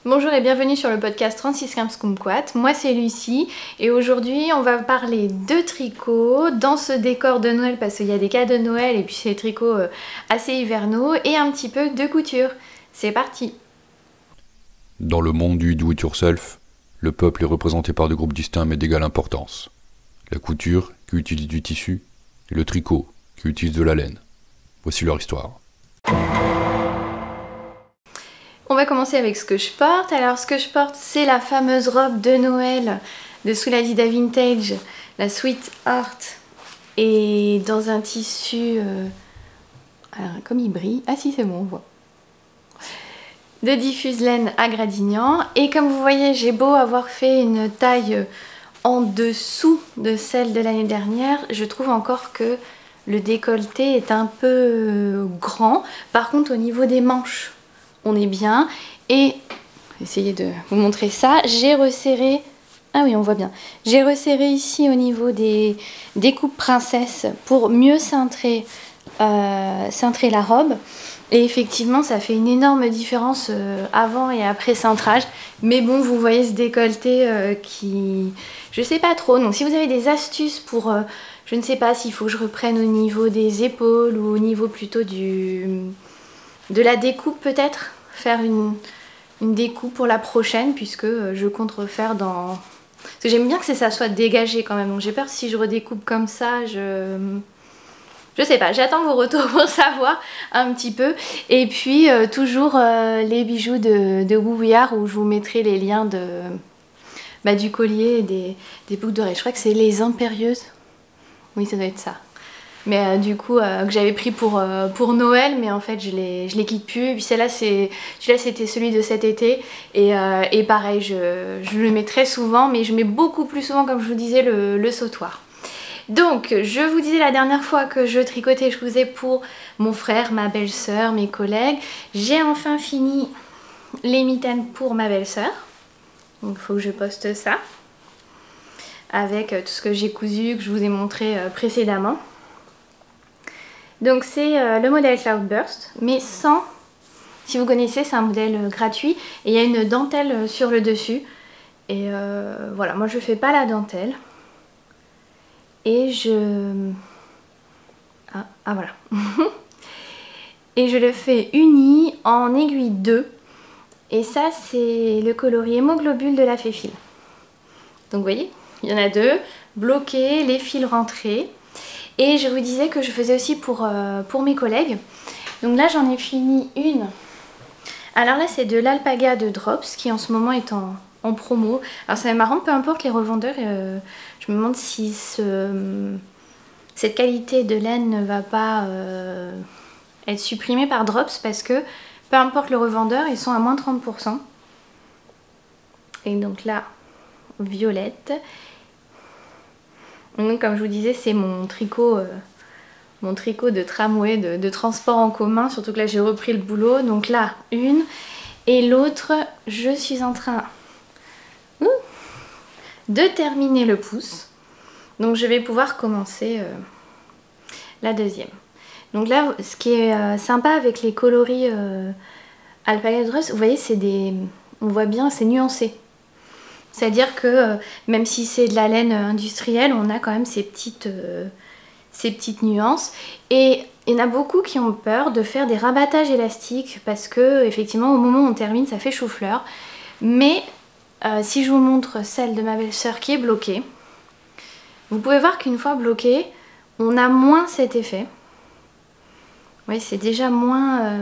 Bonjour et bienvenue sur le podcast 3615 Kumquat. Moi c'est Lucie et aujourd'hui on va parler de tricot dans ce décor de Noël parce qu'il y a des cas de Noël et puis c'est des tricots assez hivernaux et un petit peu de couture. C'est parti! Dans le monde du do-it-yourself, le peuple est représenté par deux groupes distincts mais d'égale importance. La couture, qui utilise du tissu, et le tricot, qui utilise de la laine. Voici leur histoire. On va commencer avec ce que je porte. Alors ce que je porte c'est la fameuse robe de Noël de Souladida Vintage, la Sweet Heart, et dans un tissu... Alors comme il brille... Ah si c'est bon on voit. De diffuse laine à Gradignan. Et comme vous voyez j'ai beau avoir fait une taille en dessous de celle de l'année dernière, je trouve encore que le décolleté est un peu grand. Par contre au niveau des manches on est bien. Et essayez de vous montrer ça, j'ai resserré, ah oui on voit bien, j'ai resserré ici au niveau des coupes princesse pour mieux cintrer la robe. Et effectivement ça fait une énorme différence avant et après cintrage. Mais bon vous voyez ce décolleté qui... je sais pas trop. Donc si vous avez des astuces pour... je ne sais pas s'il faut que je reprenne au niveau des épaules ou au niveau plutôt de la découpe peut-être. Faire une découpe pour la prochaine puisque je compte refaire dans... Parce que j'aime bien que ça soit dégagé quand même. Donc j'ai peur si je redécoupe comme ça, je sais pas, j'attends vos retours pour savoir un petit peu. Et puis toujours les bijoux de Woubouillard où je vous mettrai les liens du collier et des boucles d'oreilles. Je crois que c'est les Impérieuses. Oui, ça doit être ça. Mais du coup que j'avais pris pour Noël, mais en fait je les quitte plus. Et puis celui-là c'était celui de cet été. Et pareil, je le mets très souvent, mais je mets beaucoup plus souvent, comme je vous disais, le sautoir. Donc je vous disais la dernière fois que je tricotais, je faisais pour mon frère, ma belle-sœur, mes collègues. J'ai enfin fini les mitaines pour ma belle-sœur. Donc il faut que je poste ça. Avec tout ce que j'ai cousu, que je vous ai montré précédemment. Donc c'est le modèle Cloudburst, mais sans, si vous connaissez, c'est un modèle gratuit et il y a une dentelle sur le dessus. Et voilà, moi je fais pas la dentelle. Et voilà. Et je le fais uni en aiguille 2. Et ça c'est le coloris hémoglobule de la Féfile. Donc vous voyez, il y en a deux, bloqués, les fils rentrés. Et je vous disais que je faisais aussi pour mes collègues. Donc là j'en ai fini une. Alors là c'est de l'alpaga de Drops qui en ce moment est en promo. Alors c'est marrant, peu importe les revendeurs, je me demande si cette qualité de laine ne va pas être supprimée par Drops parce que peu importe le revendeur, ils sont à moins 30%. Et donc là, violette. Donc comme je vous disais c'est mon tricot de tramway, de transport en commun, surtout que là j'ai repris le boulot. Donc là une et l'autre je suis en train de terminer le pouce. Donc je vais pouvoir commencer la deuxième. Donc là ce qui est sympa avec les coloris Alpaga Drops, vous voyez on voit bien c'est nuancé. C'est-à-dire que même si c'est de la laine industrielle, on a quand même ces petites nuances. Et il y en a beaucoup qui ont peur de faire des rabattages élastiques parce que effectivement au moment où on termine ça fait chou-fleur. Mais si je vous montre celle de ma belle-sœur qui est bloquée, vous pouvez voir qu'une fois bloquée, on a moins cet effet. Oui, c'est déjà moins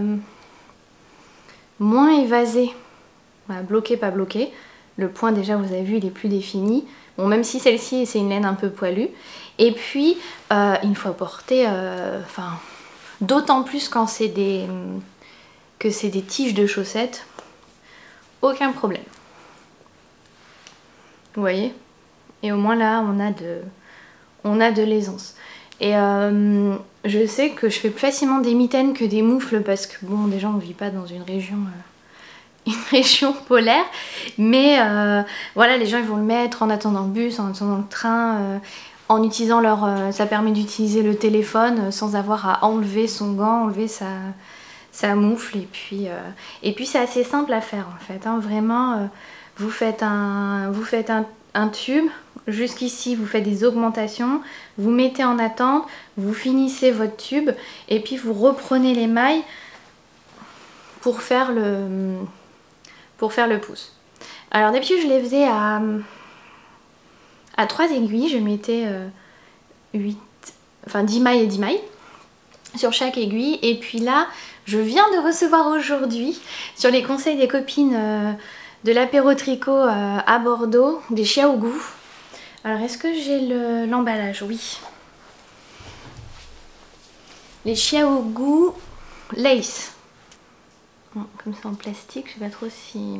évasé. Voilà, bloqué, pas bloqué. Le point déjà vous avez vu il est plus défini. Bon même si celle-ci c'est une laine un peu poilue. Et puis une fois portée, d'autant plus quand c'est des tiges de chaussettes, aucun problème. Vous voyez? Et au moins là on a de l'aisance. Et je sais que je fais plus facilement des mitaines que des moufles parce que bon déjà on vit pas dans une région polaire, mais voilà les gens ils vont le mettre en attendant le bus, en attendant le train, en utilisant ça permet d'utiliser le téléphone sans avoir à enlever son gant, enlever ça moufle et puis c'est assez simple à faire en fait, hein. Vraiment vous faites un tube, jusqu'ici vous faites des augmentations, vous mettez en attente, vous finissez votre tube et puis vous reprenez les mailles pour faire le pouce. Alors d'habitude je les faisais à 3 aiguilles, je mettais 10 mailles et 10 mailles sur chaque aiguille. Et puis là, je viens de recevoir aujourd'hui, sur les conseils des copines de l'apéro tricot à Bordeaux, des Xiaogu. Alors est-ce que j'ai l'emballage? Oui. Les Xiaogu Lace. Bon, comme ça en plastique, je sais pas trop si...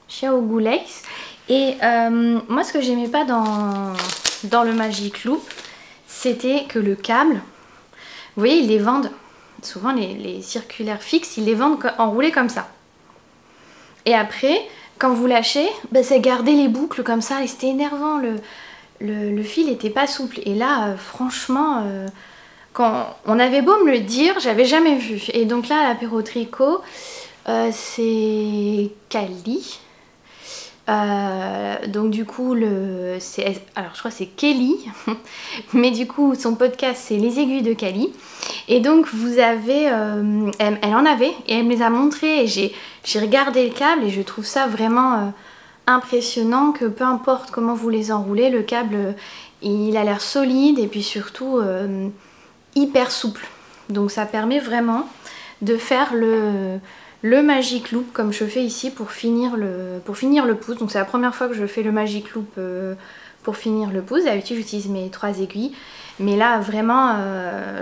Xiaogu Lace. Et moi ce que j'aimais pas dans le Magic Loop, c'était que le câble, vous voyez, ils les vendent, souvent les circulaires fixes, ils les vendent enroulés comme ça. Et après, quand vous lâchez, bah, ça gardait les boucles comme ça et c'était énervant, le fil était pas souple. Et là, franchement, quand on avait beau me le dire, j'avais jamais vu. Et donc là, à l'apéro tricot, c'est Kali. Donc du coup alors je crois que c'est Kelly mais du coup son podcast c'est les aiguilles de Kali et donc vous avez elle en avait et elle me les a montrées et j'ai regardé le câble et je trouve ça vraiment impressionnant que peu importe comment vous les enroulez, le câble il a l'air solide et puis surtout hyper souple, donc ça permet vraiment de faire le Magic Loop comme je fais ici pour finir le pouce. Donc c'est la première fois que je fais le Magic Loop pour finir le pouce. D'habitude j'utilise mes 3 aiguilles, mais là vraiment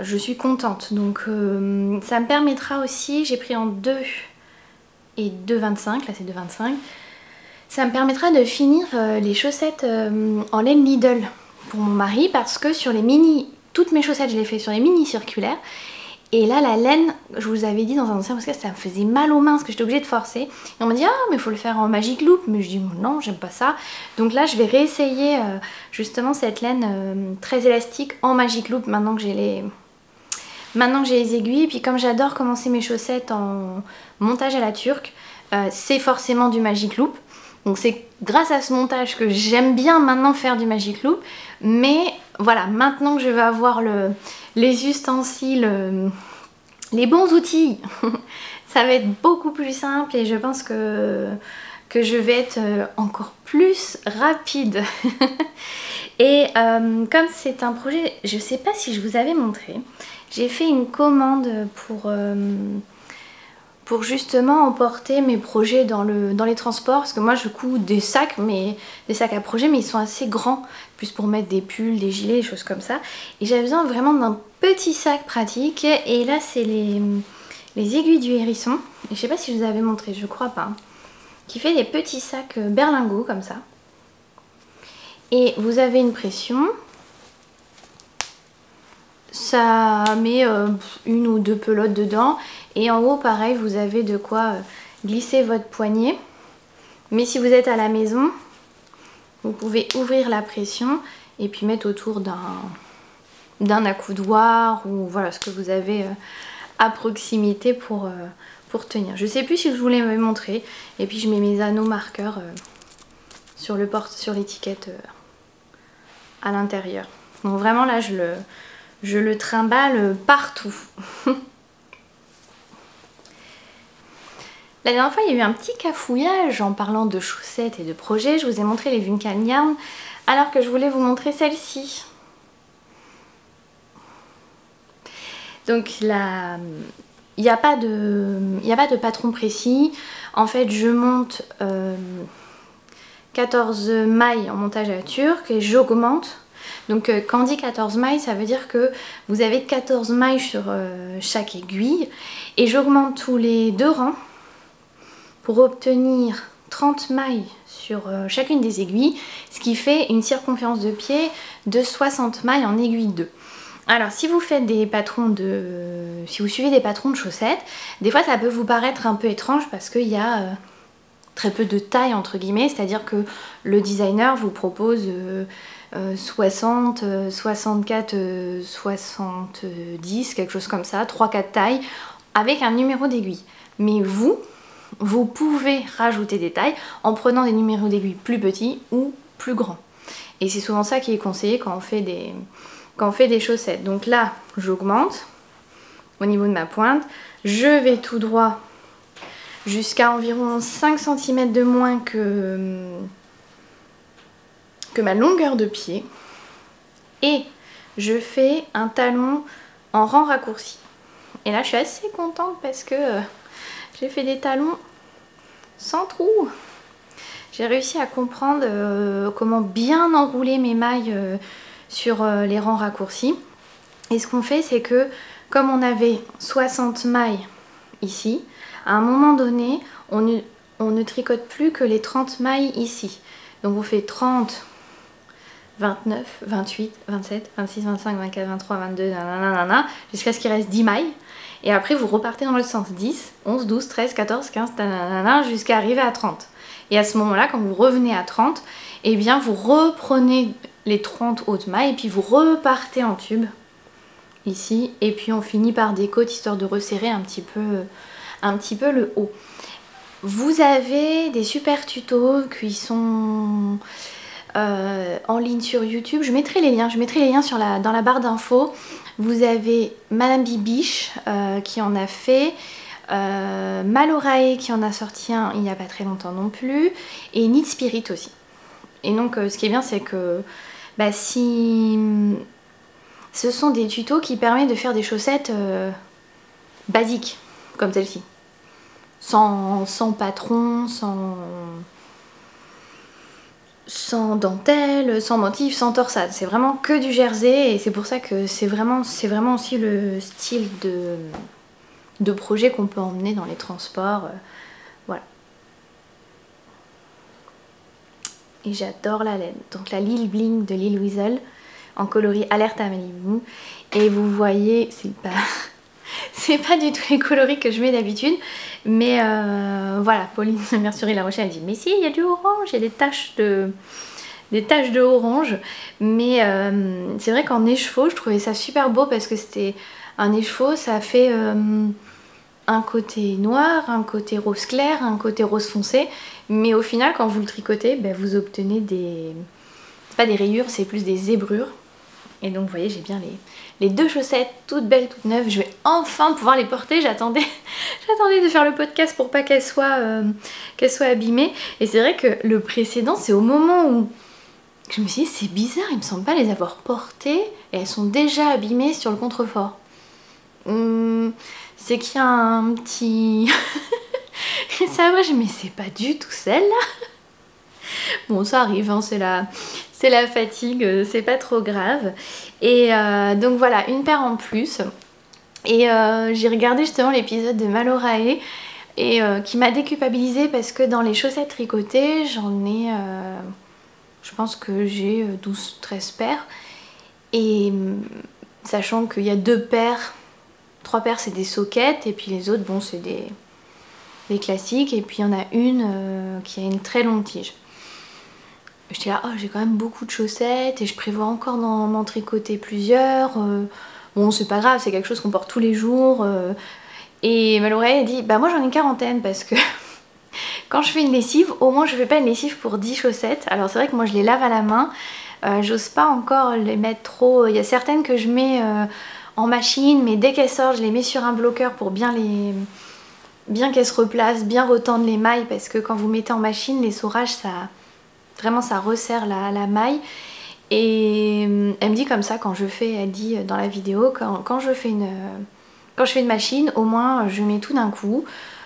je suis contente. Donc ça me permettra aussi, j'ai pris en 2 et 2,25, là c'est 2,25. Ça me permettra de finir les chaussettes en laine Lidl pour mon mari, parce que sur les toutes mes chaussettes je les fais sur les mini circulaires. Et là la laine, je vous avais dit dans un ancien podcast, ça me faisait mal aux mains parce que j'étais obligée de forcer. Et on m'a dit ah mais il faut le faire en Magic Loop, mais je dis non, j'aime pas ça. Donc là je vais réessayer justement cette laine très élastique en Magic Loop maintenant que j'ai les aiguilles. Et puis comme j'adore commencer mes chaussettes en montage à la turque, c'est forcément du Magic Loop. Donc c'est grâce à ce montage que j'aime bien maintenant faire du Magic Loop. Mais voilà, maintenant que je vais avoir les ustensiles, les bons outils, ça va être beaucoup plus simple et je pense que je vais être encore plus rapide. Et comme c'est un projet, je sais pas si je vous avais montré, j'ai fait une commande pour justement emporter mes projets dans les transports, parce que moi je couds des sacs à projets, mais ils sont assez grands, plus pour mettre des pulls, des gilets, des choses comme ça. Et j'avais besoin vraiment d'un petit sac pratique, et là c'est les aiguilles du hérisson, et je sais pas si je vous avais montré, je crois pas, qui fait des petits sacs berlingots comme ça. Et vous avez une pression, ça met 1 ou 2 pelotes dedans. Et en haut pareil, vous avez de quoi glisser votre poignet. Mais si vous êtes à la maison, vous pouvez ouvrir la pression et puis mettre autour d'un accoudoir ou voilà ce que vous avez à proximité pour tenir. Je sais plus si je vous l'ai montré. Et puis je mets mes anneaux marqueurs sur l'étiquette à l'intérieur. Donc vraiment là je le trimballe partout. La dernière fois, il y a eu un petit cafouillage en parlant de chaussettes et de projets. Je vous ai montré les Vuncan Yarn, alors que je voulais vous montrer celle-ci. Donc là, il n'y a pas de patron précis. En fait, je monte 14 mailles en montage à la turque et j'augmente. Donc quand on dit 14 mailles, ça veut dire que vous avez 14 mailles sur chaque aiguille. Et j'augmente tous les 2 rangs pour obtenir 30 mailles sur chacune des aiguilles, ce qui fait une circonférence de pied de 60 mailles en aiguille 2. Alors si vous faites des patrons si vous suivez des patrons de chaussettes, des fois ça peut vous paraître un peu étrange parce qu'il y a très peu de taille entre guillemets, c'est-à-dire que le designer vous propose 60, 64, 70, quelque chose comme ça, 3-4 tailles, avec un numéro d'aiguille. Mais vous pouvez rajouter des tailles en prenant des numéros d'aiguille plus petits ou plus grands. Et c'est souvent ça qui est conseillé quand on fait des chaussettes. Donc là, j'augmente au niveau de ma pointe. Je vais tout droit jusqu'à environ 5 cm de moins que ma longueur de pied. Et je fais un talon en rang raccourci. Et là, je suis assez contente parce que j'ai fait des talons sans trou. J'ai réussi à comprendre comment bien enrouler mes mailles sur les rangs raccourcis. Et ce qu'on fait, c'est que comme on avait 60 mailles ici, à un moment donné, on ne tricote plus que les 30 mailles ici. Donc on fait 30, 29, 28, 27, 26, 25, 24, 23, 22, nanana, jusqu'à ce qu'il reste 10 mailles. Et après vous repartez dans l'autre sens, 10, 11, 12, 13, 14, 15, nanana, jusqu'à arriver à 30. Et à ce moment-là, quand vous revenez à 30, eh bien vous reprenez les 30 hautes mailles et puis vous repartez en tube ici. Et puis on finit par des côtes histoire de resserrer un petit peu le haut. Vous avez des super tutos qui sont en ligne sur YouTube. Je mettrai les liens dans la barre d'infos. Vous avez Madame Bibiche qui en a fait, Malorae qui en a sorti un il n'y a pas très longtemps non plus, et Knit Spirit aussi. Et donc ce qui est bien, c'est que si ce sont des tutos qui permettent de faire des chaussettes basiques comme celle-ci, sans patron, sans dentelle, sans motif, sans torsade. C'est vraiment que du jersey et c'est pour ça que c'est vraiment aussi le style de projet qu'on peut emmener dans les transports. Voilà. Et j'adore la laine. Donc la Lil Bling de Lil Weasel en coloris Alerte à Malibu. Et vous voyez, c'est pas du tout les coloris que je mets d'habitude, mais voilà, Pauline de Mercury-La Rochelle, elle dit mais si, il y a du orange, il y a des taches de orange, mais c'est vrai qu'en écheveau je trouvais ça super beau parce que c'était un écheveau, ça fait un côté noir, un côté rose clair, un côté rose foncé, mais au final quand vous le tricotez, vous obtenez c'est pas des rayures, c'est plus des zébrures. Et donc vous voyez, j'ai bien les deux chaussettes toutes belles, toutes neuves. Je vais enfin pouvoir les porter. J'attendais de faire le podcast pour pas qu'elles soient abîmées. Et c'est vrai que le précédent, c'est au moment où je me suis dit c'est bizarre, il me semble pas les avoir portées et elles sont déjà abîmées sur le contrefort. C'est qu'il y a un petit... Et ça vrai, mais c'est pas du tout celle-là. Bon, ça arrive, hein, c'est la fatigue, c'est pas trop grave. Et donc voilà, une paire en plus. Et j'ai regardé justement l'épisode de Malorae et qui m'a déculpabilisée parce que dans les chaussettes tricotées, j'en ai... je pense que j'ai 12-13 paires. Et sachant qu'il y a 2 paires, 3 paires c'est des sockets et puis les autres, bon, c'est des classiques. Et puis il y en a une qui a une très longue tige. J'étais là, oh, j'ai quand même beaucoup de chaussettes et je prévois encore d'en tricoter plusieurs. Bon, c'est pas grave, c'est quelque chose qu'on porte tous les jours. Et Malorae a dit, bah moi j'en ai une quarantaine parce que quand je fais une lessive, au moins je fais pas une lessive pour 10 chaussettes. Alors c'est vrai que moi je les lave à la main, j'ose pas encore les mettre trop. Il y a certaines que je mets en machine, mais dès qu'elles sortent, je les mets sur un bloqueur pour bien qu'elles se replacent, bien retendre les mailles parce que quand vous mettez en machine, les serrages, vraiment ça resserre la maille. Et elle me dit comme ça quand je fais, elle dit dans la vidéo, quand je fais une machine, au moins je mets tout d'un coup.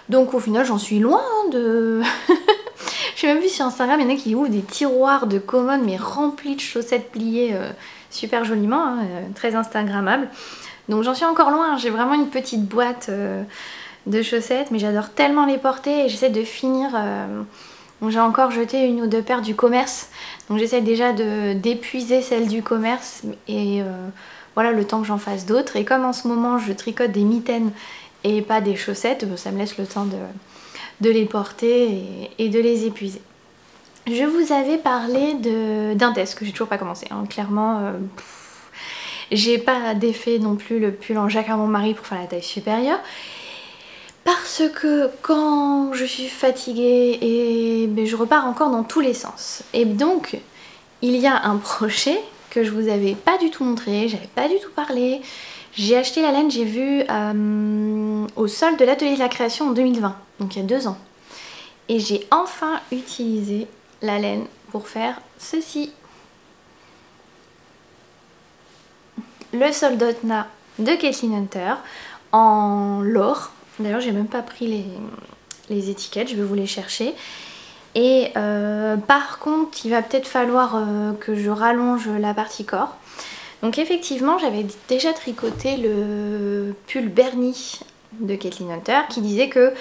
Donc au final j'en suis loin de... J'ai même vu sur Instagram, il y en a qui ouvrent des tiroirs de commode mais remplis de chaussettes pliées super joliment, hein, très instagrammable. Donc j'en suis encore loin, j'ai vraiment une petite boîte de chaussettes, mais j'adore tellement les porter et j'essaie de finir... Donc j'ai encore jeté 1 ou 2 paires du commerce, donc j'essaie déjà d'épuiser celles du commerce et voilà, le temps que j'en fasse d'autres. Et comme en ce moment je tricote des mitaines et pas des chaussettes, ça me laisse le temps de les porter et de les épuiser. Je vous avais parlé d'un test que j'ai toujours pas commencé, hein. Clairement, j'ai pas défait non plus le pull en jacquard mon mari pour faire la taille supérieure. Parce que quand je suis fatiguée et je repars encore dans tous les sens. Et donc, il y a un projet que je vous avais pas du tout montré, j'avais pas du tout parlé. J'ai acheté la laine, j'ai vu au solde de l'atelier de la création en 2020, donc il y a 2 ans. Et j'ai enfin utilisé la laine pour faire ceci. Le Soldotna de Kathleen Hunter en laure. D'ailleurs j'ai même pas pris les étiquettes, je vais vous les chercher. Et par contre il va peut-être falloir que je rallonge la partie corps. Donc effectivement j'avais déjà tricoté le pull Bernie de Kathleen Hunter qui disait que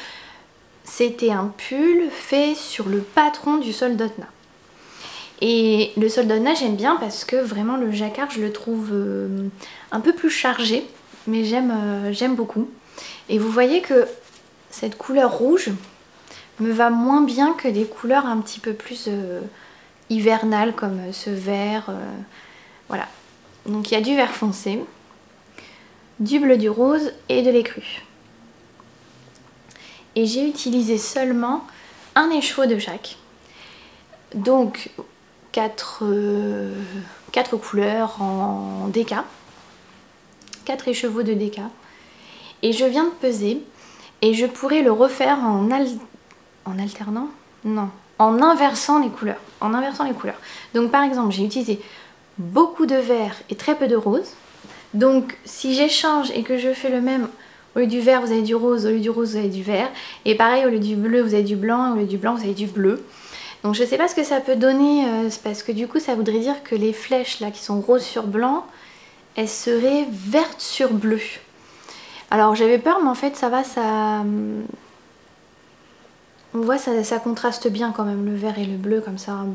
c'était un pull fait sur le patron du Soldotna. Et le Soldotna j'aime bien parce que vraiment le jacquard je le trouve un peu plus chargé, mais j'aime beaucoup. Et vous voyez que cette couleur rouge me va moins bien que des couleurs un petit peu plus hivernales comme ce vert. Voilà. Donc il y a du vert foncé, du bleu, du rose et de l'écru. Et j'ai utilisé seulement un écheveau de chaque. Donc 4 couleurs en DK. 4 écheveaux de DK. Et je viens de peser. Et je pourrais le refaire en alternant? Non. En inversant les couleurs. En inversant les couleurs. Donc par exemple, j'ai utilisé beaucoup de vert et très peu de rose. Donc si j'échange et que je fais le même, au lieu du vert vous avez du rose, au lieu du rose vous avez du vert. Et pareil, au lieu du bleu vous avez du blanc, au lieu du blanc vous avez du bleu. Donc je sais pas ce que ça peut donner, parce que du coup ça voudrait dire que les flèches là qui sont rose sur blanc, elles seraient vertes sur bleu. Alors j'avais peur mais en fait ça va, on voit ça contraste bien quand même le vert et le bleu comme ça, un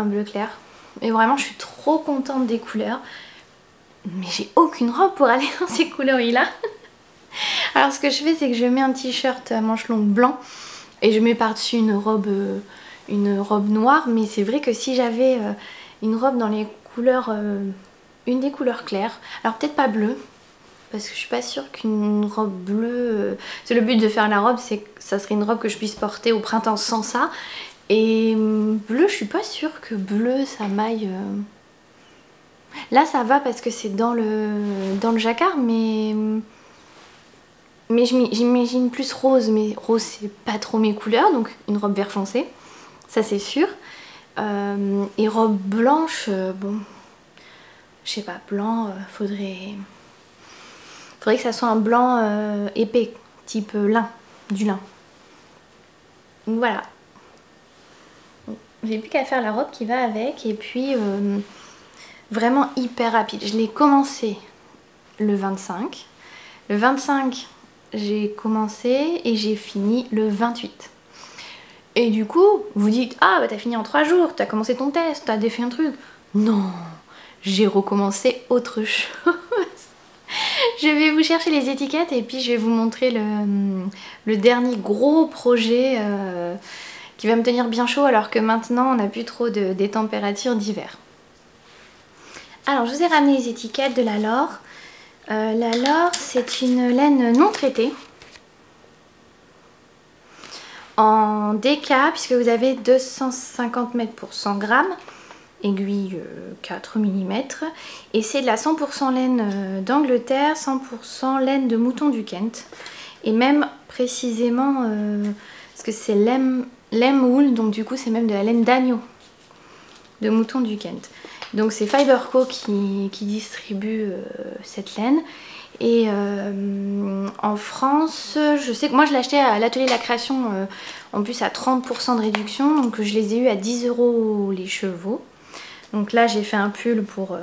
bleu clair. Et vraiment je suis trop contente des couleurs. Mais j'ai aucune robe pour aller dans ces couleurs-là. Alors ce que je fais c'est que je mets un t-shirt à manches longues blanc et je mets par-dessus une robe noire. Mais c'est vrai que si j'avais une robe dans les couleurs, une des couleurs claires, alors peut-être pas bleu, parce que je suis pas sûre qu'une robe bleue, c'est le but de faire la robe, c'est que ça serait une robe que je puisse porter au printemps sans ça. Et bleu, je suis pas sûre que bleu ça m'aille. Là ça va parce que c'est dans le jacquard, mais j'imagine plus rose, mais rose c'est pas trop mes couleurs, donc une robe vert foncé, ça c'est sûr. Et robe blanche, bon, je sais pas, blanc, faudrait que ça soit un blanc épais, type lin, du lin. Donc voilà. J'ai plus qu'à faire la robe qui va avec, et puis vraiment hyper rapide. Je l'ai commencé le 25. Le 25, j'ai commencé et j'ai fini le 28. Et du coup, vous dites, ah bah t'as fini en 3 jours, t'as commencé ton test, t'as défait un truc. Non, j'ai recommencé autre chose. Je vais vous chercher les étiquettes et puis je vais vous montrer le dernier gros projet qui va me tenir bien chaud alors que maintenant on n'a plus trop des températures d'hiver. Alors je vous ai ramené les étiquettes de la laure. La laure c'est une laine non traitée en DK puisque vous avez 250 mètres pour 100 grammes, aiguille 4 mm, et c'est de la 100% laine d'Angleterre, 100% laine de mouton du Kent, et même précisément parce que c'est lem wool, donc du coup c'est même de la laine d'agneau de mouton du Kent. Donc c'est Fiberco qui distribue cette laine. Et en France, je sais que moi je l'ai acheté à l'atelier de la création en plus à 30% de réduction, donc je les ai eu à 10 € les chevaux. Donc là j'ai fait un pull pour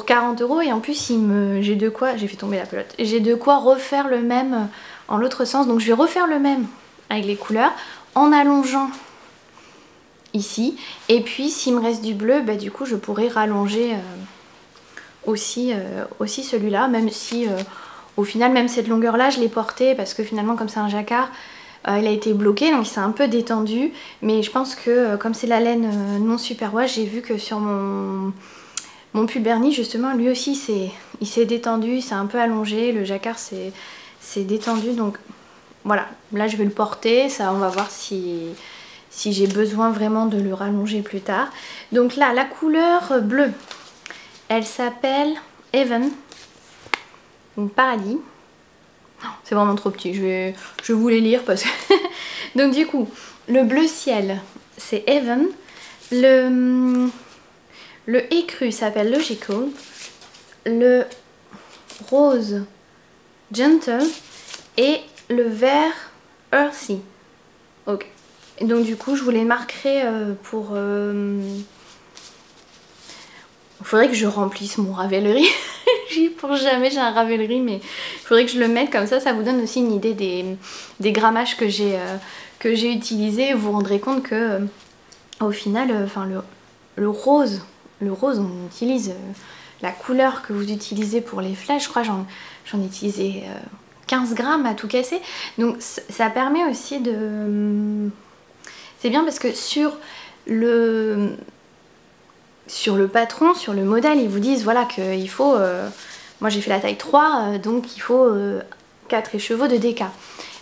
40 € et en plus j'ai de quoi, j'ai fait tomber la pelote, j'ai de quoi refaire le même en l'autre sens. Donc je vais refaire le même avec les couleurs en allongeant ici, et puis s'il me reste du bleu, bah, du coup je pourrais rallonger aussi celui-là, même si au final même cette longueur là je l'ai portée parce que finalement comme c'est un jacquard, Il a été bloqué, donc il s'est un peu détendu. Mais je pense que comme c'est la laine non superwash, j'ai vu que sur mon pull Bernie, justement, lui aussi, il s'est détendu, il s'est un peu allongé. Le jacquard s'est détendu. Donc voilà, là je vais le porter. Ça, on va voir si j'ai besoin vraiment de le rallonger plus tard. Donc là, la couleur bleue, elle s'appelle Heaven, donc paradis. C'est vraiment trop petit, je vais vous les lire parce que... Donc du coup, le bleu ciel, c'est Heaven. Le écru s'appelle Logical. Le rose, Gentle. Et le vert, Earthy. Ok. Et donc du coup, je vous les marquerai pour... Il faudrait que je remplisse mon Ravelry. Pour jamais j'ai un Ravelry, mais il faudrait que je le mette comme ça. Ça vous donne aussi une idée des grammages que j'ai utilisés. Vous vous rendrez compte que au final, enfin le rose, on utilise la couleur que vous utilisez pour les flèches. Je crois j'en ai utilisé 15 grammes à tout casser. Donc ça permet aussi de... C'est bien parce que sur le patron, sur le modèle, ils vous disent voilà qu'il faut... moi j'ai fait la taille 3, donc il faut 4 écheveaux de DK.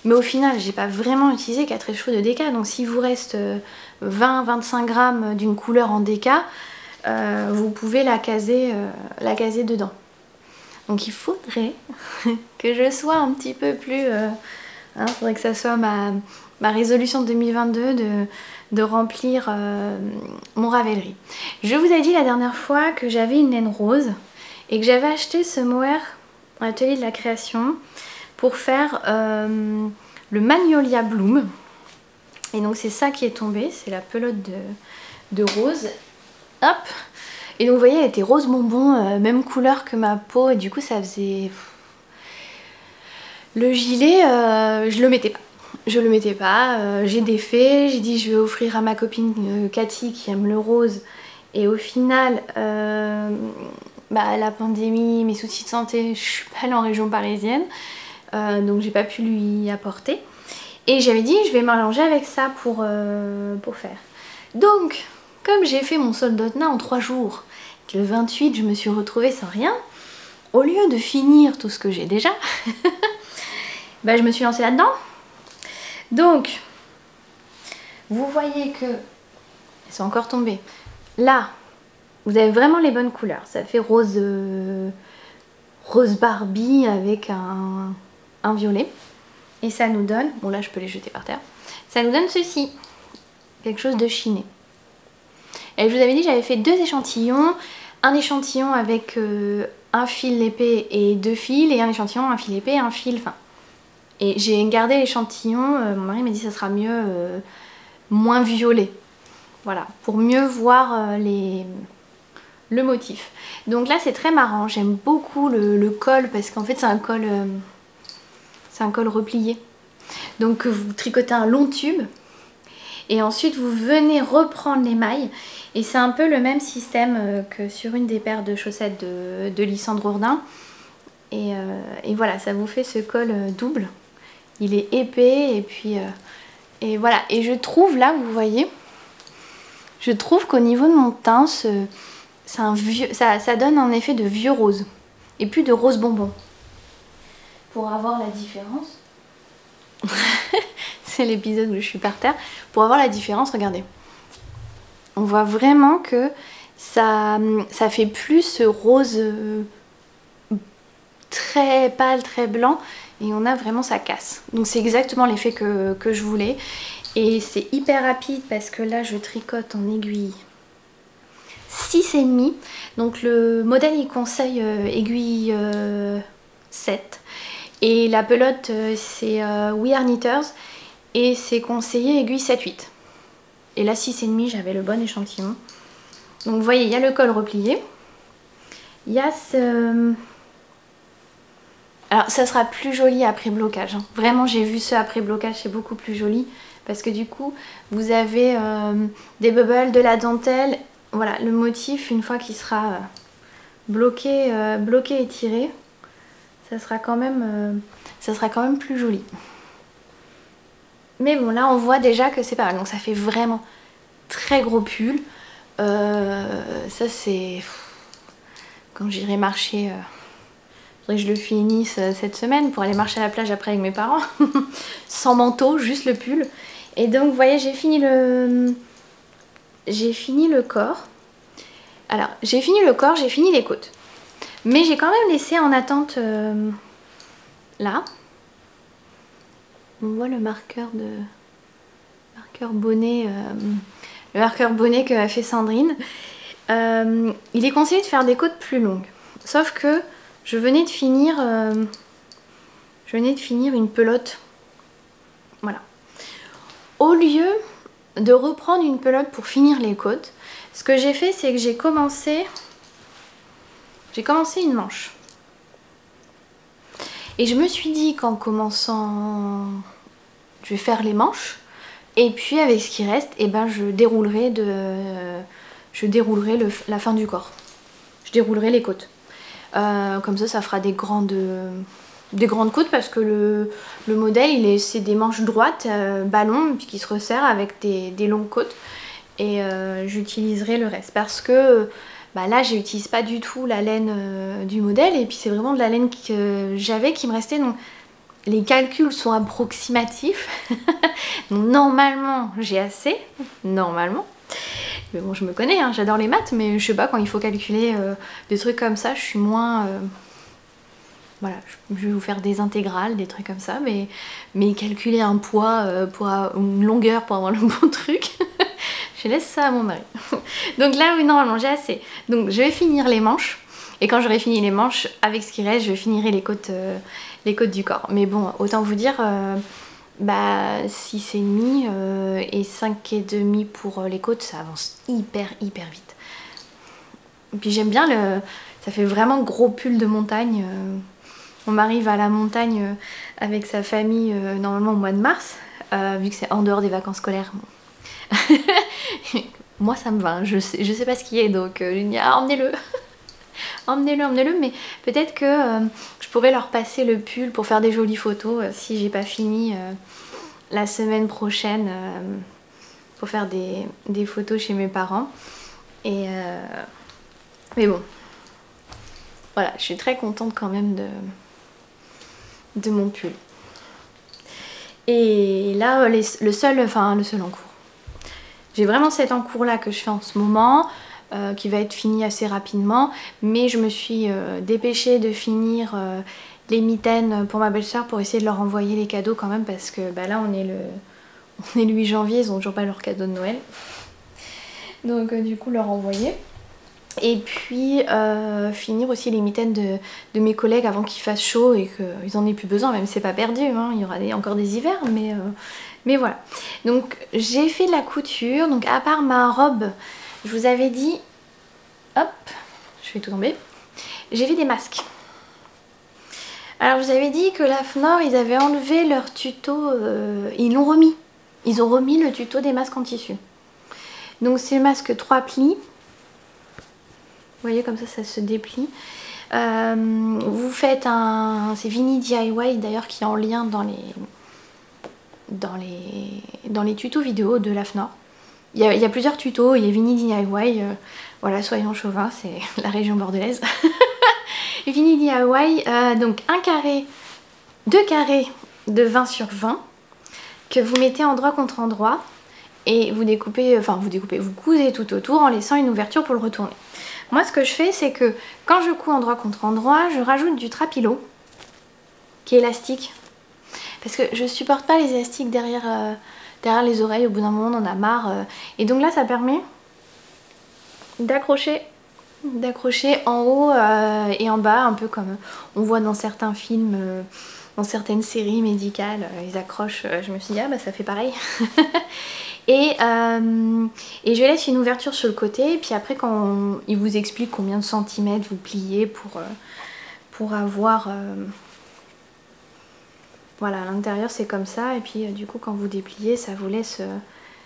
Mais au final, j'ai pas vraiment utilisé 4 écheveaux de DK, donc s'il vous reste 20-25 grammes d'une couleur en DK, vous pouvez la caser dedans. Donc il faudrait que je sois un petit peu plus... faudrait que ça soit ma résolution 2022 de remplir mon Ravelry. Je vous ai dit la dernière fois que j'avais une laine rose et que j'avais acheté ce mohair à l'atelier de la création pour faire le Magnolia Bloom. Et donc c'est ça qui est tombé, c'est la pelote de rose. Hop. Et donc vous voyez, elle était rose bonbon, même couleur que ma peau, et du coup ça faisait... Le gilet, je le mettais pas. Je le mettais pas, j'ai défait, j'ai dit je vais offrir à ma copine Cathy qui aime le rose. Et au final, la pandémie, mes soucis de santé, je suis pas allée en région parisienne. Donc j'ai pas pu lui apporter. Et j'avais dit je vais m'arranger avec ça pour faire. Donc, comme j'ai fait mon solde d'Otna en 3 jours, le 28 je me suis retrouvée sans rien, au lieu de finir tout ce que j'ai déjà, je me suis lancée là-dedans. Donc, vous voyez que elles sont encore tombées. Là, vous avez vraiment les bonnes couleurs. Ça fait rose, rose Barbie avec un violet. Et ça nous donne, bon là je peux les jeter par terre, ça nous donne ceci, quelque chose de chiné. Et je vous avais dit, j'avais fait 2 échantillons. Un échantillon avec un fil épais et 2 fils, et un échantillon, un fil épais et un fil fin. Et j'ai gardé l'échantillon, mon mari m'a dit ça sera mieux, moins violet. Voilà, pour mieux voir le motif. Donc là c'est très marrant, j'aime beaucoup le col parce qu'en fait c'est un col replié. Donc vous tricotez un long tube et ensuite vous venez reprendre les mailles. Et c'est un peu le même système que sur une des paires de chaussettes de Lysandre Ourdin. Et voilà, ça vous fait ce col double. Il est épais et puis et voilà. Et je trouve là, vous voyez, je trouve qu'au niveau de mon teint, ça donne un effet de vieux rose et plus de rose bonbon. Pour avoir la différence, c'est l'épisode où je suis par terre. Pour avoir la différence, regardez. On voit vraiment que ça fait plus ce rose très pâle, très blanc. Et on a vraiment sa casse. Donc c'est exactement l'effet que je voulais. Et c'est hyper rapide parce que là je tricote en aiguille 6,5. Donc le modèle il conseille aiguille 7. Et la pelote c'est We Are Knitters. Et c'est conseillé aiguille 7-8. Et là 6,5 j'avais le bon échantillon. Donc vous voyez il y a le col replié. Il y a ce... Alors ça sera plus joli après blocage, hein. Vraiment j'ai vu ce après blocage, c'est beaucoup plus joli. Parce que du coup vous avez des bubbles, de la dentelle. Voilà le motif une fois qu'il sera bloqué et tiré, ça sera quand même plus joli. Mais bon, là on voit déjà que c'est pas mal. Donc ça fait vraiment très gros pull. Ça c'est... Quand j'irai marcher... faudrait que je le finisse cette semaine pour aller marcher à la plage après avec mes parents. Sans manteau, juste le pull. Et donc vous voyez, j'ai fini le corps. Alors j'ai fini le corps, j'ai fini les côtes. Mais j'ai quand même laissé en attente là. On voit le marqueur bonnet, le marqueur bonnet que a fait Sandrine. Il est conseillé de faire des côtes plus longues. Sauf que je venais de finir une pelote. Voilà. Au lieu de reprendre une pelote pour finir les côtes, ce que j'ai fait, c'est que j'ai commencé une manche. Et je me suis dit qu'en commençant, je vais faire les manches. Et puis avec ce qui reste, eh ben, je déroulerai la fin du corps. Je déroulerai les côtes. Comme ça fera des grandes côtes parce que le modèle, c'est des manches droites, ballon, puis qui se resserrent avec des longues côtes. Et j'utiliserai le reste parce que là, j'utilise pas du tout la laine du modèle. Et puis c'est vraiment de la laine que j'avais qui me restait. Donc les calculs sont approximatifs. Donc, normalement, j'ai assez. Normalement. Mais bon, je me connais, hein, j'adore les maths, mais je sais pas, quand il faut calculer des trucs comme ça, je suis moins... voilà, je vais vous faire des intégrales, des trucs comme ça, mais calculer un poids pour une longueur pour avoir le bon truc, je laisse ça à mon mari. Donc là, oui, normalement, j'ai assez. Donc je vais finir les manches, et quand j'aurai fini les manches, avec ce qui reste, je finirai les côtes du corps. Mais bon, autant vous dire... 6,5 et 5,5 pour les côtes, ça avance hyper vite. Et puis j'aime bien ça fait vraiment gros pull de montagne. Mon mari va à la montagne avec sa famille normalement au mois de mars, vu que c'est en dehors des vacances scolaires. Moi ça me va, hein. Je sais pas ce qu'il y a, donc je dis emmenez-le. Emmenez-le, mais peut-être que je pourrais leur passer le pull pour faire des jolies photos si j'ai pas fini la semaine prochaine pour faire des photos chez mes parents. Mais bon, voilà, je suis très contente quand même de mon pull. Et là, le seul en cours. J'ai vraiment cet en cours là que je fais en ce moment. Qui va être fini assez rapidement, mais je me suis dépêchée de finir les mitaines pour ma belle-sœur pour essayer de leur envoyer les cadeaux quand même, parce que là on est le 8 janvier, ils ont toujours pas leur cadeau de Noël, donc du coup leur envoyer. Et puis finir aussi les mitaines de mes collègues avant qu'il fasse chaud et qu'ils en aient plus besoin, même si c'est pas perdu, hein, il y aura encore des hivers, mais voilà. Donc j'ai fait de la couture, donc à part ma robe, je vous avais dit, hop, je fais tout tomber, j'ai fait des masques. Alors je vous avais dit que la Fnor, ils avaient enlevé leur tuto, ils l'ont remis. Ils ont remis le tuto des masques en tissu. Donc c'est masque 3 plis. Vous voyez comme ça se déplie. Vous faites c'est Vini DIY d'ailleurs qui est en lien dans les tutos vidéo de la Fnor. Il y a plusieurs tutos, il y a Vini DIY, voilà, soyons chauvins, c'est la région bordelaise. Vini DIY, donc 2 carrés de 20 sur 20 que vous mettez endroit contre endroit et vous cousez tout autour en laissant une ouverture pour le retourner. Moi ce que je fais, c'est que quand je couds endroit contre endroit, je rajoute du trapilo qui est élastique, parce que je supporte pas les élastiques derrière les oreilles. Au bout d'un moment on en a marre, et donc là ça permet d'accrocher en haut et en bas, un peu comme on voit dans certains films, dans certaines séries médicales, ils accrochent. Je me suis dit ça fait pareil. et je laisse une ouverture sur le côté, et puis après quand il vous explique combien de centimètres vous pliez pour avoir voilà, à l'intérieur c'est comme ça, et puis du coup quand vous dépliez, ça vous laisse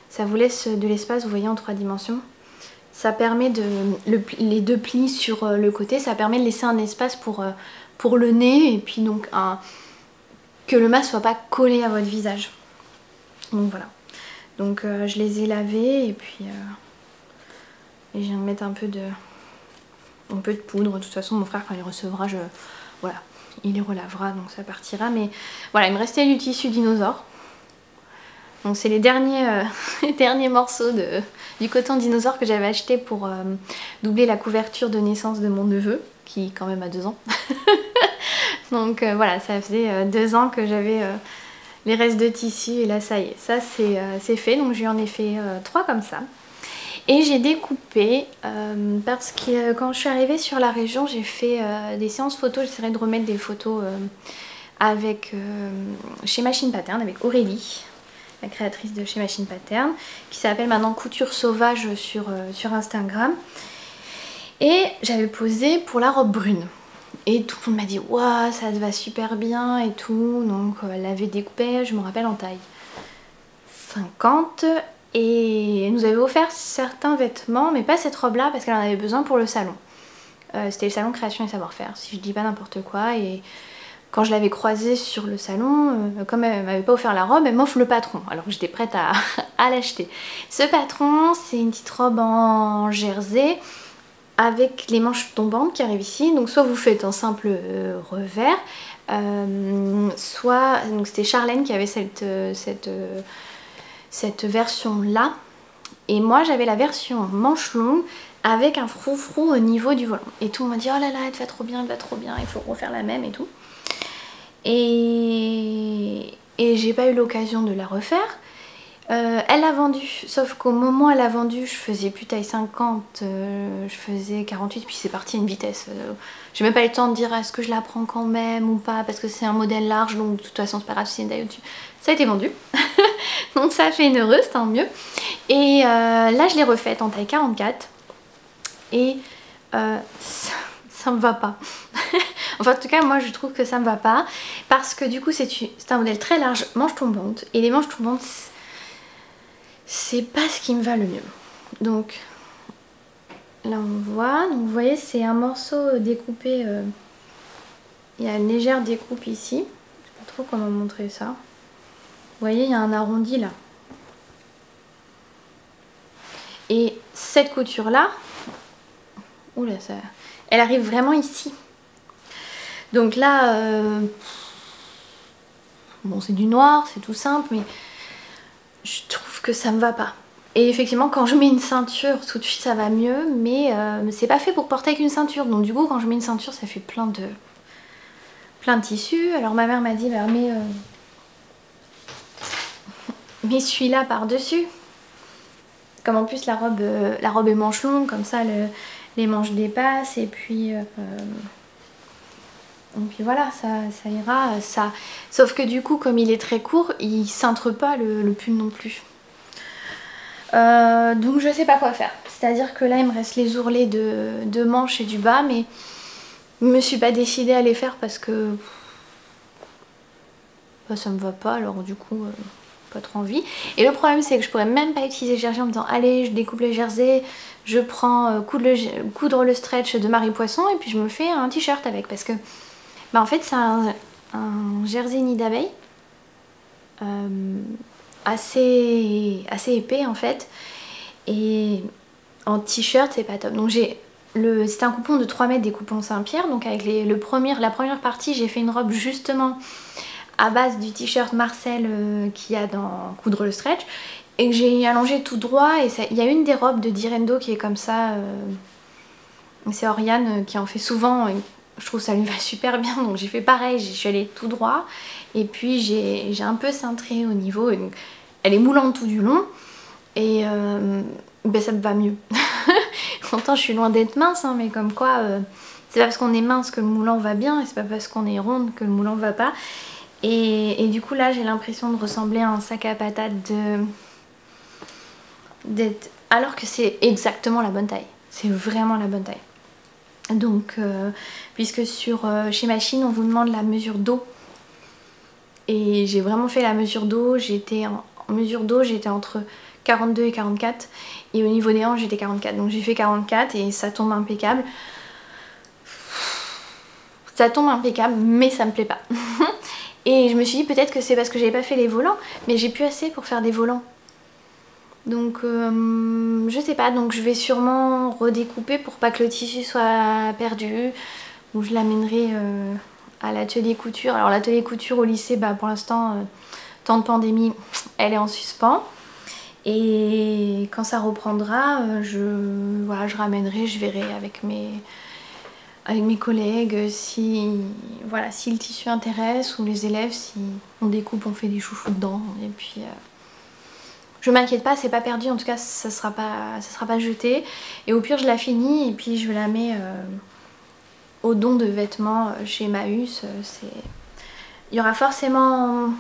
de l'espace, vous voyez, en 3 dimensions. Ça permet les 2 plis sur le côté, ça permet de laisser un espace pour le nez, et puis donc que le masque soit pas collé à votre visage. Donc voilà. Donc je les ai lavés et puis et je viens de mettre un peu de poudre. De toute façon mon frère quand il recevra, voilà, il les relavera donc ça partira. Mais voilà, il me restait du tissu dinosaure. Donc c'est les derniers, les derniers morceaux du coton dinosaure que j'avais acheté pour doubler la couverture de naissance de mon neveu, qui quand même a 2 ans. Donc voilà, ça faisait 2 ans que j'avais les restes de tissu et là ça y est, ça c'est fait. Donc je lui en ai fait 3 comme ça. Et j'ai découpé parce que quand je suis arrivée sur la région, j'ai fait des séances photos. J'essaierai de remettre des photos chez Machine Pattern avec Aurélie, la créatrice de chez Machine Pattern, qui s'appelle maintenant Couture Sauvage sur Instagram. Et j'avais posé pour la robe brune. Et tout le monde m'a dit waouh, ça te va super bien et tout. Donc elle l'avait découpée, je me rappelle, en taille 50. Et elle nous avait offert certains vêtements, mais pas cette robe là parce qu'elle en avait besoin pour le salon. C'était le salon Création et Savoir-faire, si je dis pas n'importe quoi. Et quand je l'avais croisée sur le salon, comme elle m'avait pas offert la robe, elle m'offre le patron. Alors j'étais prête à l'acheter. Ce patron, c'est une petite robe en jersey avec les manches tombantes qui arrivent ici. Donc soit vous faites un simple revers, soit... Donc c'était Charlène qui avait cette version là. Et moi j'avais la version manche longue avec un froufrou au niveau du volant. Et tout le monde m'a dit oh là là, elle te va trop bien, elle va trop bien, il faut refaire la même et tout. Et j'ai pas eu l'occasion de la refaire. Elle l'a vendue, sauf qu'au moment où elle l'a vendue, je faisais plus taille 50, je faisais 48, puis c'est parti à une vitesse. J'ai même pas eu le temps de dire est-ce que je la prends quand même ou pas, parce que c'est un modèle large, donc de toute façon c'est pas grave si c'est une taille au-dessus. Ça a été vendu, donc ça a fait une heureuse, tant mieux. Et là je l'ai refaite en taille 44, et ça me va pas. Enfin en tout cas moi je trouve que ça me va pas, parce que du coup c'est un modèle très large, manche tombante, et les manches tombantes c'est pas ce qui me va le mieux. Donc là on voit, donc vous voyez c'est un morceau découpé, il y a une légère découpe ici, je sais pas trop comment montrer ça. Vous voyez il y a un arrondi là. Et cette couture là, oula, ça, elle arrive vraiment ici. Donc là, bon c'est du noir, c'est tout simple, mais je trouve que ça me va pas. Et effectivement quand je mets une ceinture tout de suite ça va mieux, mais c'est pas fait pour porter avec une ceinture. Donc du coup quand je mets une ceinture ça fait plein de tissus. Alors ma mère m'a dit bah, mets celui-là par dessus. Comme en plus la robe est manche longue, comme ça les manches dépassent et puis voilà, ça ira. Sauf que du coup, comme il est très court, il cintre pas le pull non plus. Donc je sais pas quoi faire. C'est-à-dire que là, il me reste les ourlets de manches et du bas, mais je me suis pas décidée à les faire parce que bah, ça me va pas, alors du coup... pas trop envie. Et le problème c'est que je pourrais même pas utiliser le jersey en me disant allez je découpe le jersey, je prends coudre le stretch de Marie Poisson et puis je me fais un t-shirt avec, parce que bah en fait c'est un jersey nid d'abeille assez épais en fait, et en t-shirt c'est pas top. Donc c'était un coupon de 3 mètres des coupons Saint-Pierre, donc avec la première partie j'ai fait une robe justement à base du t-shirt Marcel qu'il y a dans Coudre le stretch, et que j'ai allongé tout droit. Et il y a une des robes de Direndo qui est comme ça, c'est Oriane qui en fait souvent, et je trouve ça lui va super bien, donc j'ai fait pareil, je suis allée tout droit et puis j'ai un peu cintré au niveau, et donc elle est moulante tout du long et ben ça me va mieux. Pourtant je suis loin d'être mince hein, mais comme quoi c'est pas parce qu'on est mince que le moulant va bien, et c'est pas parce qu'on est ronde que le moulant va pas. Et du coup là j'ai l'impression de ressembler à un sac à patates alors que c'est exactement la bonne taille. C'est vraiment la bonne taille. Donc puisque chez Machine on vous demande la mesure dos, et j'ai vraiment fait la mesure dos. J'étais en mesure dos, j'étais entre 42 et 44, et au niveau des hanches j'étais 44, donc j'ai fait 44 et ça tombe impeccable. Ça tombe impeccable mais ça me plaît pas. Et je me suis dit peut-être que c'est parce que j'avais pas fait les volants, mais j'ai plus assez pour faire des volants. Donc je sais pas, donc je vais sûrement redécouper pour pas que le tissu soit perdu. Ou je l'amènerai à l'atelier couture. Alors l'atelier couture au lycée, bah, pour l'instant, temps de pandémie, elle est en suspens. Et quand ça reprendra, voilà, je ramènerai, je verrai avec mes collègues si, voilà, si le tissu intéresse ou les élèves, si on découpe, on fait des chouchous dedans. Et puis je m'inquiète pas, c'est pas perdu, en tout cas ça sera pas jeté. Et au pire je la finis et puis je la mets au don de vêtements chez Emmaüs. Il y aura forcément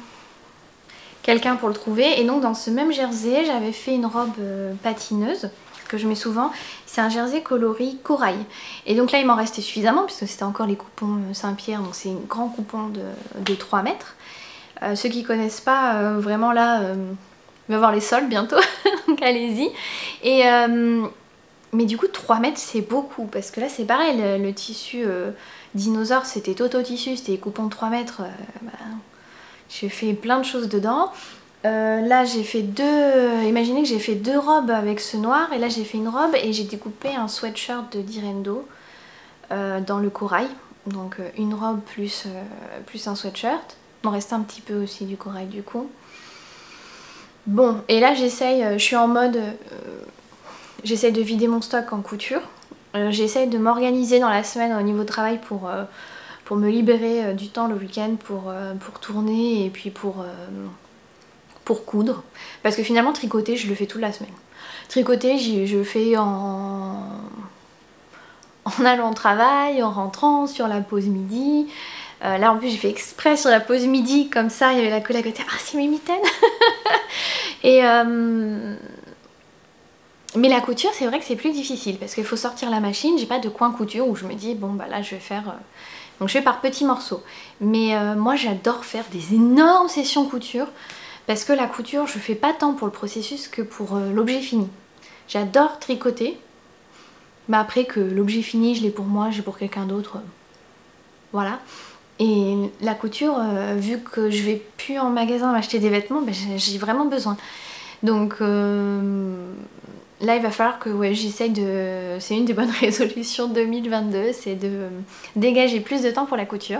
quelqu'un pour le trouver. Et donc dans ce même jersey, j'avais fait une robe patineuse que je mets souvent. C'est un jersey coloris corail. Et donc là il m'en restait suffisamment puisque c'était encore les coupons Saint-Pierre. Donc c'est un grand coupon de 3 mètres. Ceux qui connaissent pas, vraiment là, il va y avoir les soldes bientôt. Donc allez-y. Et mais du coup 3 mètres c'est beaucoup parce que là c'est pareil, le tissu dinosaure c'était Toto Tissu, c'était des coupons de 3 mètres. Bah, j'ai fait plein de choses dedans. Là j'ai fait imaginez que j'ai fait 2 robes avec ce noir et là j'ai fait une robe et j'ai découpé un sweatshirt de Direndo dans le corail. Donc une robe plus un sweatshirt. Il m'en restait un petit peu aussi du corail du coup. Bon et là j'essaye, je suis en mode... J'essaye de vider mon stock en couture. J'essaye de m'organiser dans la semaine au niveau travail pour me libérer du temps le week-end pour tourner et puis pour coudre. Parce que finalement tricoter je le fais toute la semaine. Tricoter je fais en allant au travail, en rentrant, sur la pause midi. Là en plus j'ai fait exprès sur la pause midi, comme ça il y avait la collègue à côté. Ah c'est mes mitaines. Et mais la couture c'est vrai que c'est plus difficile parce qu'il faut sortir la machine, j'ai pas de coin couture où je me dis bon bah là je vais faire... Donc je fais par petits morceaux. Mais moi j'adore faire des énormes sessions couture parce que la couture je fais pas tant pour le processus que pour l'objet fini. J'adore tricoter, mais après que l'objet fini je l'ai pour moi, j'ai pour quelqu'un d'autre, voilà. Et la couture, vu que je vais plus en magasin m'acheter des vêtements, ben, j'ai vraiment besoin. Donc là il va falloir que j'essaye de... C'est une des bonnes résolutions 2022, c'est de dégager plus de temps pour la couture.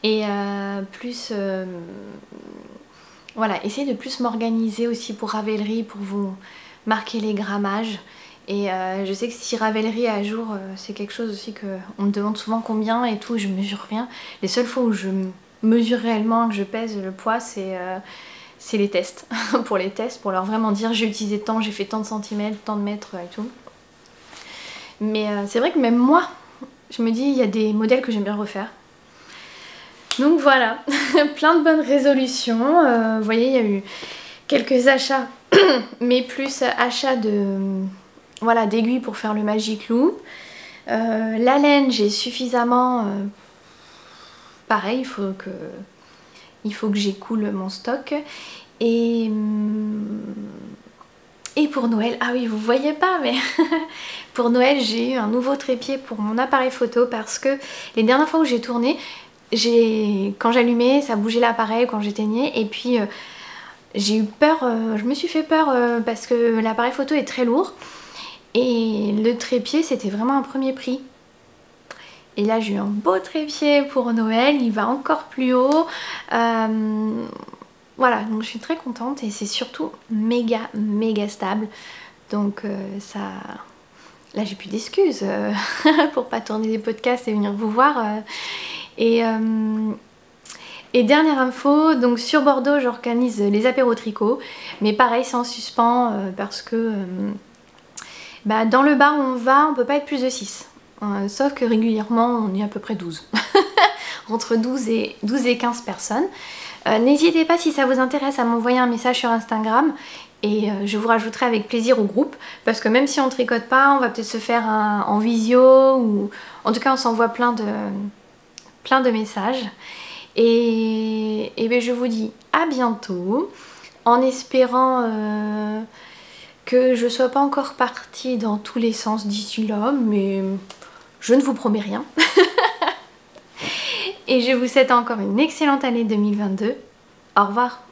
Et voilà, essayer de plus m'organiser aussi pour Ravelry, pour vous marquer les grammages. Et je sais que si Ravelry à jour, c'est quelque chose aussi qu'on me demande souvent combien et tout, je mesure rien. Les seules fois où je mesure réellement, que je pèse le poids, c'est les tests. Pour les tests, pour leur vraiment dire j'ai utilisé tant, j'ai fait tant de centimètres, tant de mètres et tout. Mais c'est vrai que même moi, je me dis il y a des modèles que j'aime bien refaire. Donc voilà, plein de bonnes résolutions. Vous voyez, il y a eu quelques achats, mais plus achats voilà, d'aiguilles pour faire le Magic Loop. La laine, j'ai suffisamment... pareil, il faut que j'écoule mon stock. Et pour Noël, ah oui, vous voyez pas, mais pour Noël, j'ai eu un nouveau trépied pour mon appareil photo parce que les dernières fois où j'ai tourné, quand j'allumais, ça bougeait l'appareil quand j'éteignais et puis j'ai eu peur, je me suis fait peur parce que l'appareil photo est très lourd et le trépied c'était vraiment un premier prix. Et là j'ai eu un beau trépied pour Noël, il va encore plus haut. Voilà, donc je suis très contente et c'est surtout méga stable. Donc ça... Là j'ai plus d'excuses pour pas tourner des podcasts et venir vous voir. Et dernière info, donc sur Bordeaux j'organise les apéros tricot. Mais pareil c'est en suspens parce que bah, dans le bar où on va, on peut pas être plus de 6. Sauf que régulièrement on est à peu près 12. Entre 12 et 15 personnes. N'hésitez pas si ça vous intéresse à m'envoyer un message sur Instagram et je vous rajouterai avec plaisir au groupe parce que même si on tricote pas, on va peut-être se faire en visio ou en tout cas on s'envoie plein de messages et bien je vous dis à bientôt en espérant que je sois pas encore partie dans tous les sens d'ici là, mais je ne vous promets rien. Et je vous souhaite encore une excellente année 2022. Au revoir.